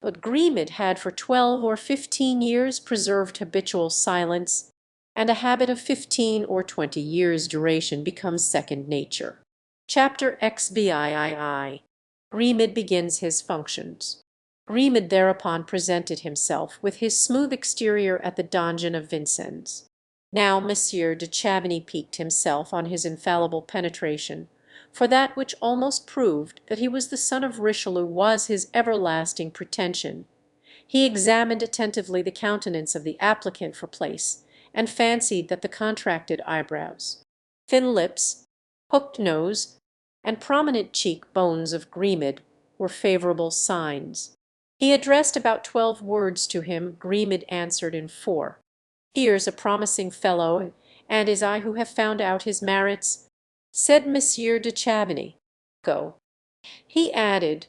But Grimaud had for 12 or 15 years preserved habitual silence, and a habit of 15 or 20 years' duration becomes second nature. Chapter XVII. Grimaud begins his functions. Grimaud thereupon presented himself with his smooth exterior at the donjon of Vincennes. Now Monsieur de Chavigny piqued himself on his infallible penetration, for that which almost proved that he was the son of Richelieu was his everlasting pretension. He examined attentively the countenance of the applicant for place, and fancied that the contracted eyebrows, thin lips, hooked nose, and prominent cheek bones of Grimaud were favourable signs. He addressed about 12 words to him. Grimaud answered in 4. "Here's a promising fellow, and is I who have found out his merits," said Monsieur de Chavigny. "Go," he added,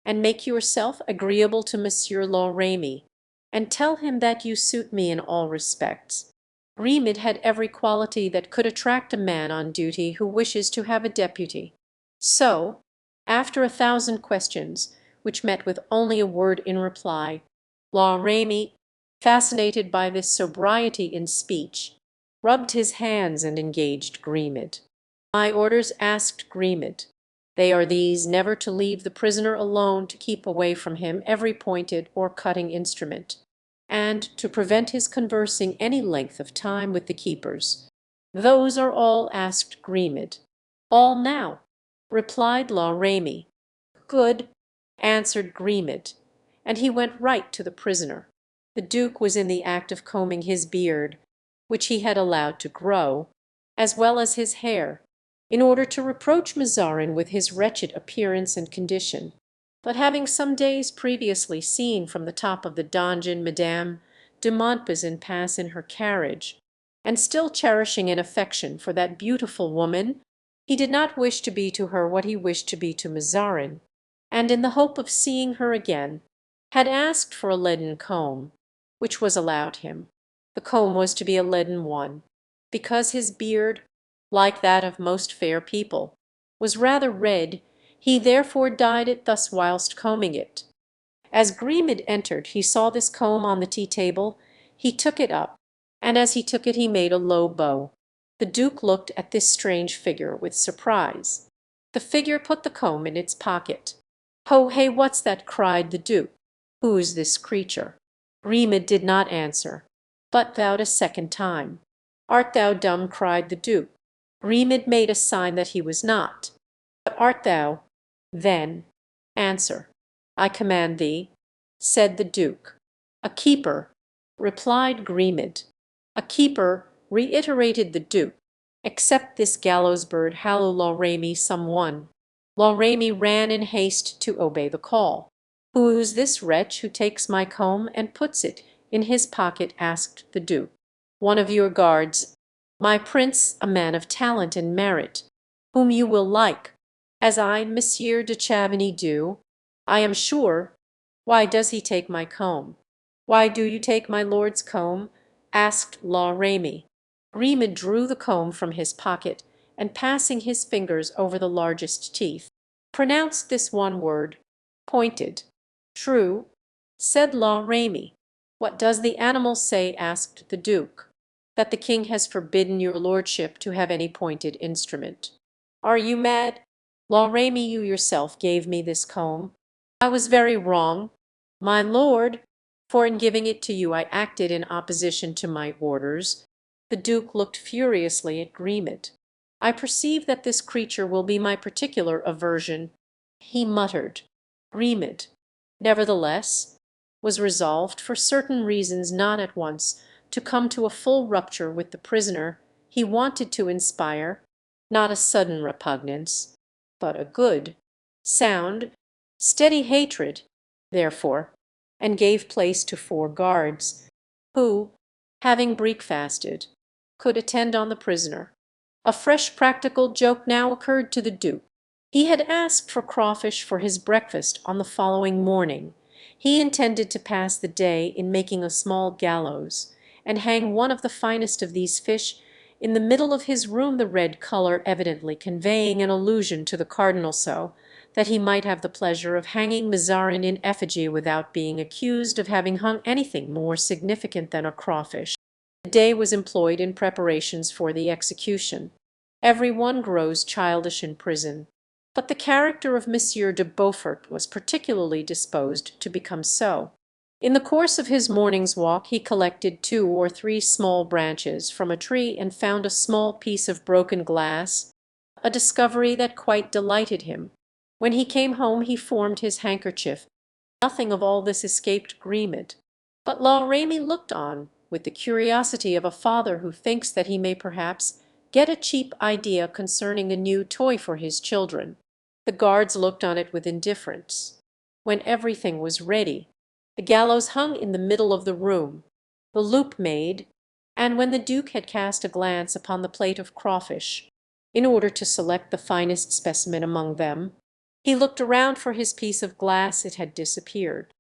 "and make yourself agreeable to Monsieur la Ramee, and tell him that you suit me in all respects." Grimaud had every quality that could attract a man on duty who wishes to have a deputy. So, after 1,000 questions, which met with only a word in reply, La Ramee, fascinated by this sobriety in speech, rubbed his hands and engaged Grimaud. "My orders," asked Grimaud. "They are these: never to leave the prisoner alone, to keep away from him every pointed or cutting instrument, and to prevent his conversing any length of time with the keepers." "Those are all?" asked Grimaud. "All now," replied La Ramee. "Good," answered Grimaud, and he went right to the prisoner. The duke was in the act of combing his beard, which he had allowed to grow, as well as his hair, in order to reproach Mazarin with his wretched appearance and condition. But having some days previously seen from the top of the donjon Madame de Montbazon pass in her carriage, and still cherishing an affection for that beautiful woman, he did not wish to be to her what he wished to be to Mazarin, and in the hope of seeing her again, had asked for a leaden comb, which was allowed him. The comb was to be a leaden one, because his beard, like that of most fair people, was rather red. He therefore dyed it thus whilst combing it. As Grimaud entered, he saw this comb on the tea-table. He took it up, and as he took it he made a low bow. The duke looked at this strange figure with surprise. The figure put the comb in its pocket. "Ho, hey, what's that?" cried the duke. "Who's this creature?" Grimaud did not answer, but bowed a second time. "Art thou dumb?" cried the duke. Grimaud made a sign that he was not. "What art thou, then? Answer." "I command thee," said the duke. "A keeper," replied Grimaud. "A keeper," reiterated the duke. "Except this gallows bird, hallo, La Ramee, some one." La Ramee ran in haste to obey the call. "Who's this wretch who takes my comb and puts it in his pocket?" asked the duke. "One of your guards, my prince, a man of talent and merit, whom you will like, as I, Monsieur de Chavigny, do, I am sure." "Why does he take my comb? Why do you take my lord's comb?" asked La Ramee. Grimaud drew the comb from his pocket, and passing his fingers over the largest teeth, pronounced this one word, "Pointed." "True," said La Ramee. "What does the animal say?" asked the duke. "That the king has forbidden your lordship to have any pointed instrument." "Are you mad? La Ramee, you yourself gave me this comb." "I was very wrong, my lord, for in giving it to you I acted in opposition to my orders." The duke looked furiously at Grimaud. "I perceive that this creature will be my particular aversion," he muttered. Grimaud, nevertheless, was resolved, for certain reasons, not at once to come to a full rupture with the prisoner. He wanted to inspire, not a sudden repugnance, but a good, sound, steady hatred, therefore, and gave place to 4 guards, who, having breakfasted, could attend on the prisoner. A fresh practical joke now occurred to the duke. He had asked for crawfish for his breakfast on the following morning. He intended to pass the day in making a small gallows, and hang one of the finest of these fish in the middle of his room, the red colour evidently conveying an allusion to the cardinal. So that he might have the pleasure of hanging Mazarin in effigy without being accused of having hung anything more significant than a crawfish. The day was employed in preparations for the execution. Every one grows childish in prison, but the character of Monsieur de Beaufort was particularly disposed to become so. In the course of his morning's walk he collected 2 or 3 small branches from a tree and found a small piece of broken glass, a discovery that quite delighted him. When he came home he formed his handkerchief. Nothing of all this escaped Grimaud, but La Ramee looked on with the curiosity of a father who thinks that he may perhaps get a cheap idea concerning a new toy for his children. The guards looked on it with indifference. When everything was ready, the gallows hung in the middle of the room, the loop made, and when the duke had cast a glance upon the plate of crawfish, in order to select the finest specimen among them, he looked around for his piece of glass. It had disappeared.